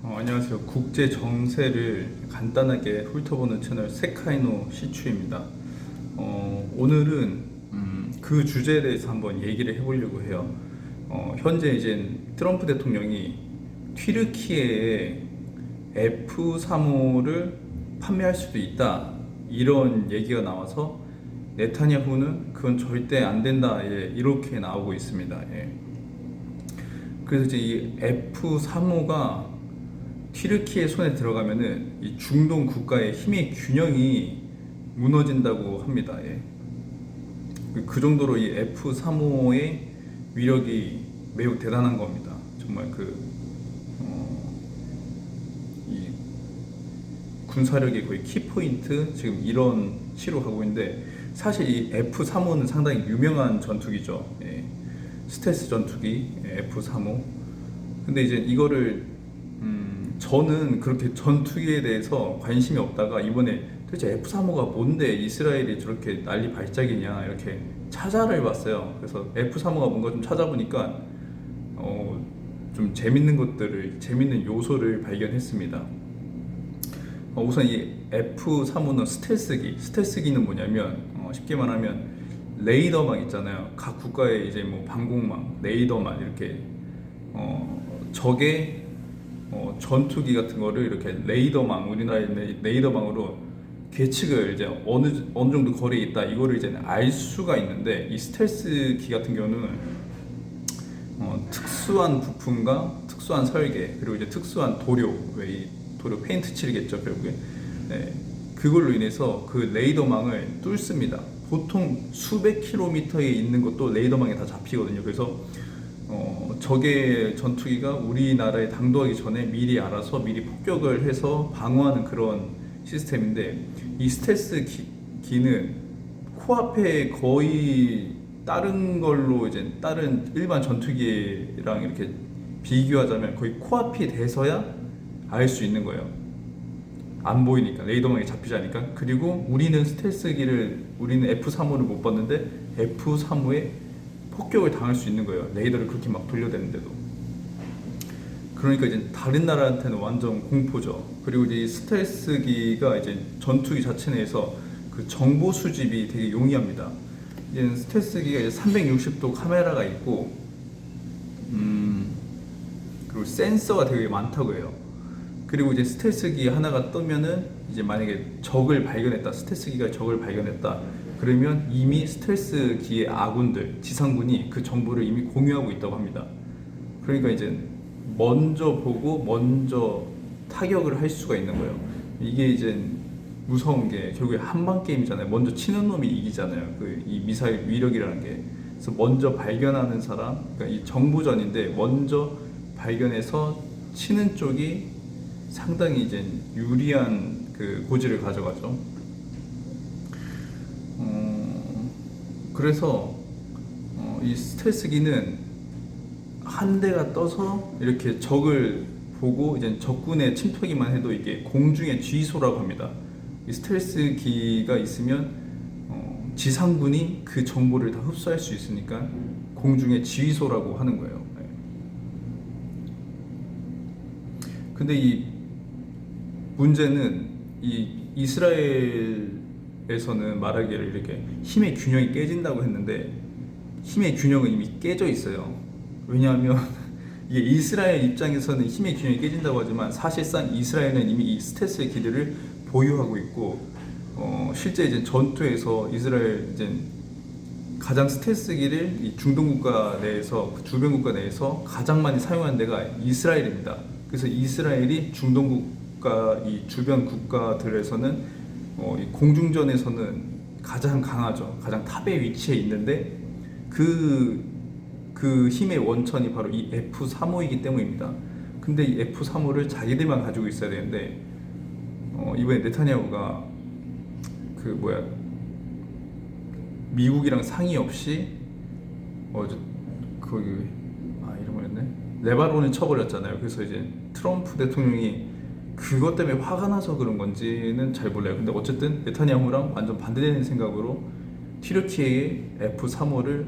안녕하세요. 국제 정세를 간단하게 훑어보는 채널 세카이노 시추입니다. 오늘은 그 주제에 대해서 한번 얘기를 해보려고 해요. 현재 이제 트럼프 대통령이 튀르키예에 F-35를 판매할 수도 있다, 이런 얘기가 나와서 네타냐후는 그건 절대 안 된다, 이렇게 나오고 있습니다. 그래서 이제 이 F-35가 튀르키예 손에 들어가면은 이 중동 국가의 힘의 균형이 무너진다고 합니다. 그 정도로 이 F-35의 위력이 매우 대단한 겁니다. 정말 이 군사력의 거의 키포인트, 지금 이런 시로 가고 있는데, 사실 이 F-35는 상당히 유명한 전투기죠. 스텔스 전투기 F-35. 근데 이제 이거를 저는 그렇게 전투기에 대해서 관심이 없다가 이번에 도대체 F-35가 뭔데 이스라엘이 저렇게 난리 발작이냐 이렇게 찾아를 봤어요. 그래서 F-35가 뭔가 좀 찾아보니까 좀 재밌는 요소를 발견했습니다. 우선 이 F-35는 스텔스기는 뭐냐면, 쉽게 말하면 레이더망 있잖아요. 각 국가의 이제 뭐 방공망, 레이더망, 이렇게 적의 전투기 같은 거를 이렇게 레이더망, 우리나라의 레이더망으로 계측을 이제 어느 정도 거리에 있다, 이거를 이제 알 수가 있는데, 이 스텔스기 같은 경우는 특수한 부품과 특수한 설계, 그리고 이제 특수한 도료, 이 도료 페인트 칠이겠죠 결국에. 그걸로 인해서 그 레이더망을 뚫습니다. 보통 수백 킬로미터에 있는 것도 레이더망에 다 잡히거든요. 그래서 적의 전투기가 우리나라에 당도하기 전에 미리 알아서 미리 폭격을 해서 방어하는 그런 시스템인데, 이 스텔스 기는 코앞에 거의 다른 일반 전투기랑 이렇게 비교하자면 거의 코앞이 돼서야 알 수 있는 거예요. 안 보이니까, 레이더망에 잡히지 않으니까. 그리고 우리는 F-35를 못 봤는데 F-35에 폭격을 당할 수 있는 거예요. 레이더를 그렇게 막 돌려대는데도. 그러니까 이제 다른 나라한테는 완전 공포죠. 그리고 이제 이 스텔스기가 이제 전투기 자체 내에서 그 정보 수집이 되게 용이합니다. 이제 스텔스기가 이제 360도 카메라가 있고, 그리고 센서가 되게 많다고 해요. 그리고 이제 스텔스기 하나가 뜨면은, 이제 만약에 스텔스기가 적을 발견했다, 그러면 이미 스텔스기의 아군들, 지상군이 그 정보를 이미 공유하고 있다고 합니다. 그러니까 이제 먼저 보고 먼저 타격을 할 수가 있는 거예요. 이게 이제 무서운 게 결국에 한방 게임이잖아요. 먼저 치는 놈이 이기잖아요. 이 미사일 위력이라는 게. 그래서 먼저 발견하는 사람, 그러니까 이 정보전인데 먼저 발견해서 치는 쪽이 상당히 이제 유리한 그 고지를 가져가죠. 그래서 이 스텔스기는 한 대가 떠서 이렇게 적을 보고 이제 적군의 침투기만 해도 이게 공중의 지휘소라고 합니다. 이 스텔스기가 있으면 지상군이 그 정보를 다 흡수할 수 있으니까 공중의 지휘소라고 하는 거예요. 근데 이 문제는 이 이스라엘에서는 말하기를 이렇게 힘의 균형이 깨진다고 했는데, 힘의 균형은 이미 깨져 있어요. 왜냐하면 이게 이스라엘 입장에서는 힘의 균형이 깨진다고 하지만, 사실상 이스라엘은 이미 이 스텔스 기들을 보유하고 있고, 실제 이제 전투에서 이스라엘 이제 가장 스텔스기를 이 중동 국가 내에서, 주변 국가 내에서 가장 많이 사용하는 데가 이스라엘입니다. 그래서 이스라엘이 중동 국가, 이 주변 국가들에서는 이 공중전에서는 가장 강하죠. 가장 탑에 위치해 있는데, 그 힘의 원천이 바로 이 F-35이기 때문입니다. 근데 이 F-35를 자기들만 가지고 있어야 되는데, 이번에 네타냐후가 미국이랑 상의 없이 이름을 레바논을 쳐버렸잖아요. 그래서 이제 트럼프 대통령이 그것 때문에 화가 나서 그런 건지는 잘 몰라요. 근데 어쨌든 네타냐후랑 완전 반대되는 생각으로 튀르키예에 F-35를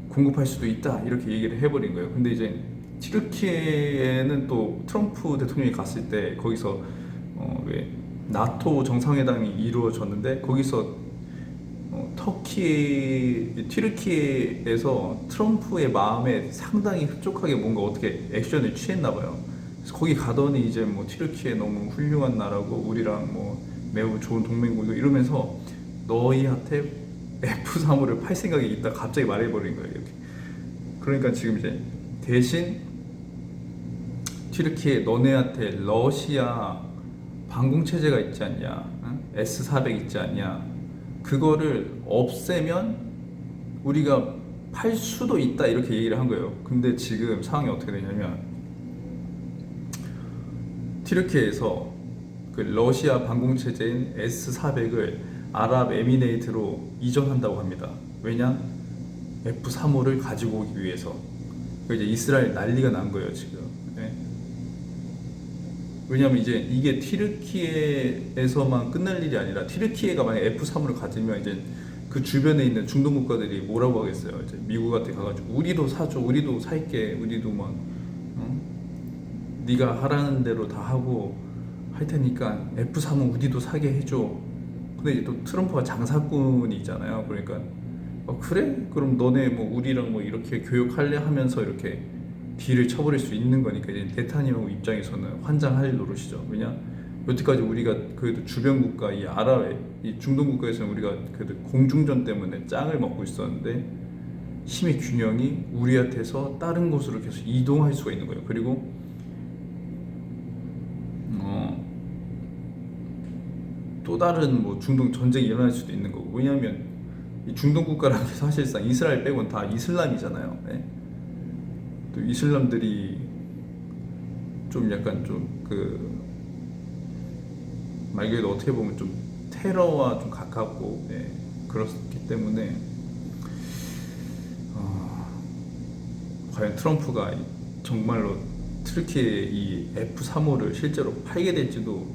공급할 수도 있다, 이렇게 얘기를 해버린 거예요. 근데 이제 튀르키예에는 또 트럼프 대통령이 갔을 때 거기서 왜 나토 정상회담이 이루어졌는데 거기서 튀르키예에서 트럼프의 마음에 상당히 흡족하게 뭔가 어떻게 액션을 취했나 봐요. 그래서 거기 가더니 이제 뭐 튀르키예 너무 훌륭한 나라고 우리랑 뭐 매우 좋은 동맹국이고 이러면서 너희한테 F-35를 팔 생각이 있다 갑자기 말해버린 거예요. 이렇게. 그러니까 지금 이제 대신 튀르키예 너네한테 러시아 방공 체제가 있지 않냐, 응? S-400 있지 않냐, 그거를 없애면 우리가 팔 수도 있다 이렇게 얘기를 한 거예요. 근데 지금 상황이 어떻게 되냐면 튀르키예에서 그 러시아 방공 체제인 S-400을 아랍에미레이트로 이전한다고 합니다. 왜냐? F-35를 가지고 오기 위해서. 이제 이스라엘 난리가 난 거예요 지금. 네. 왜냐면 이제 이게 튀르키예에서만 끝날 일이 아니라 튀르키예가 만약 F-35를 가지면 이제 그 주변에 있는 중동 국가들이 뭐라고 하겠어요. 이제 미국한테 가가지고 우리도 사줘, 우리도 살게, 우리도 막 네가 하라는 대로 다 하고 할 테니까 F-35 우리도 사게 해줘. 근데 이제 또 트럼프가 장사꾼이 있잖아요. 그러니까 그래? 그럼 너네 뭐 우리랑 뭐 이렇게 교역할래 하면서 이렇게 딜을 쳐버릴 수 있는 거니까 이제 네타냐후 입장에서는 환장할 노릇이죠. 왜냐? 여태까지 우리가 그래도 주변 국가 이 아랍의 이 중동 국가에서는 우리가 그래도 공중전 때문에 짱을 먹고 있었는데 힘의 균형이 우리한테서 다른 곳으로 계속 이동할 수가 있는 거예요. 그리고 또 다른 뭐 중동 전쟁이 일어날 수도 있는 거고. 왜냐하면 이 중동 국가라는 게 사실상 이스라엘 빼고는 다 이슬람이잖아요. 네? 또 이슬람들이 좀 약간 좀 말 그대로 어떻게 보면 좀 테러와 좀 가깝고, 예, 그렇기 때문에 과연 트럼프가 정말로 튀르키예 이 F-35를 실제로 팔게 될지도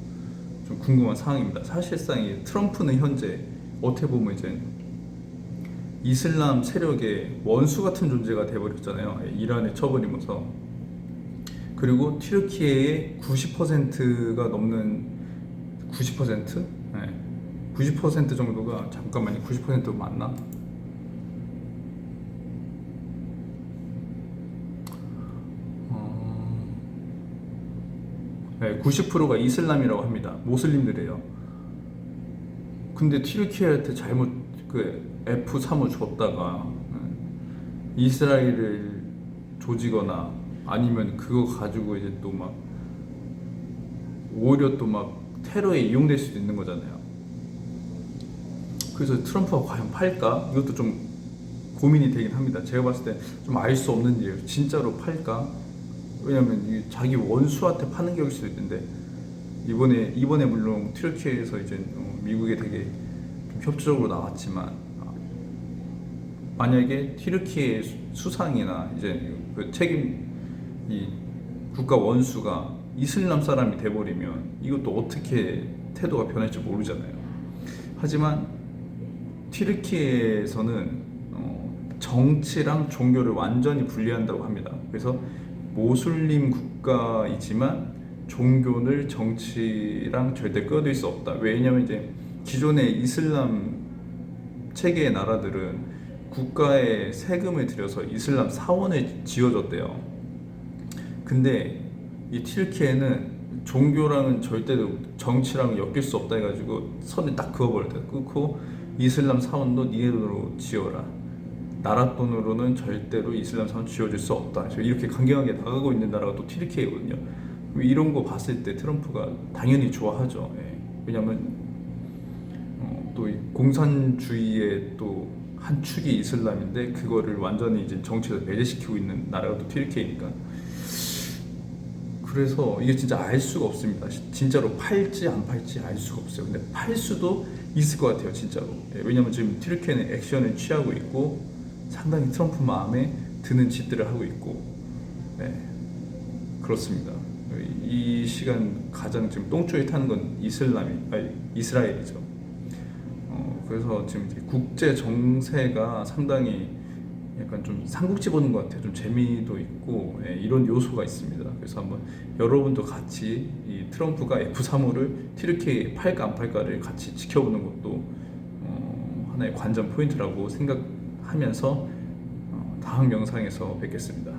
좀 궁금한 상황입니다. 사실상 이 트럼프는 현재 어떻게 보면 이제 이슬람 세력의 원수 같은 존재가 돼버렸잖아요. 이란에 쳐버리면서. 그리고 튀르키예의 90%가 넘는 90%? 네. 90% 정도가, 잠깐만요, 90% 맞나? 네, 90%가 이슬람이라고 합니다. 모슬림들이에요. 근데 튀르키예한테 잘못 그 F-35 줬다가 이스라엘을 조지거나 아니면 그거 가지고 이제 또 막 오히려 또 막 테러에 이용될 수도 있는 거잖아요. 그래서 트럼프가 과연 팔까? 이것도 좀 고민이 되긴 합니다. 제가 봤을 때 좀 알 수 없는 일이에요. 진짜로 팔까? 왜냐면 자기 원수한테 파는 격일 수도 있는데 이번에 물론 튀르키예에서 이제 미국에 되게 좀 협조적으로 나왔지만 만약에 튀르키예 수상이나 이제 그 책임 이 국가 원수가 이슬람 사람이 돼버리면 이것도 어떻게 태도가 변할지 모르잖아요. 하지만 튀르키예에서는 정치랑 종교를 완전히 분리한다고 합니다. 그래서 모슬림 국가이지만 종교를 정치랑 절대 끌어들일 수 없다. 왜냐면 이제 기존의 이슬람 체계의 나라들은 국가에 세금을 들여서 이슬람 사원을 지어줬대요. 근데 이 튀르키예는 종교랑은 절대로 정치랑 엮일 수 없다 해가지고 선을 딱 그어버렸대요. 끊고 이슬람 사원도 니네 돈으로 지어라. 나라 돈으로는 절대로 이슬람 사원 지어줄 수 없다. 이렇게 강경하게 나가고 있는 나라가 또 튀르키예거든요. 이런 거 봤을 때 트럼프가 당연히 좋아하죠. 예. 왜냐면 또 공산주의의 또 한 축이 이슬람인데 그거를 완전히 이제 정치에서 배제시키고 있는 나라가 또 튀르키예니까. 그래서 이게 진짜 알 수가 없습니다. 진짜로 팔지 안 팔지 알 수가 없어요. 근데 팔 수도 있을 것 같아요, 진짜로. 예. 왜냐면 지금 튀르키예는 액션을 취하고 있고 상당히 트럼프 마음에 드는 짓들을 하고 있고, 네, 그렇습니다. 이 시간 가장 지금 똥줄이 타는 건 이스라엘이죠. 그래서 지금 국제 정세가 상당히 약간 좀 삼국지 보는 것 같아요. 좀 재미도 있고 이런 요소가 있습니다. 그래서 한번 여러분도 같이 이 트럼프가 F35를 튀르키예 팔까 안 팔까를 같이 지켜보는 것도 하나의 관전 포인트라고 생각하면서 다음 영상에서 뵙겠습니다.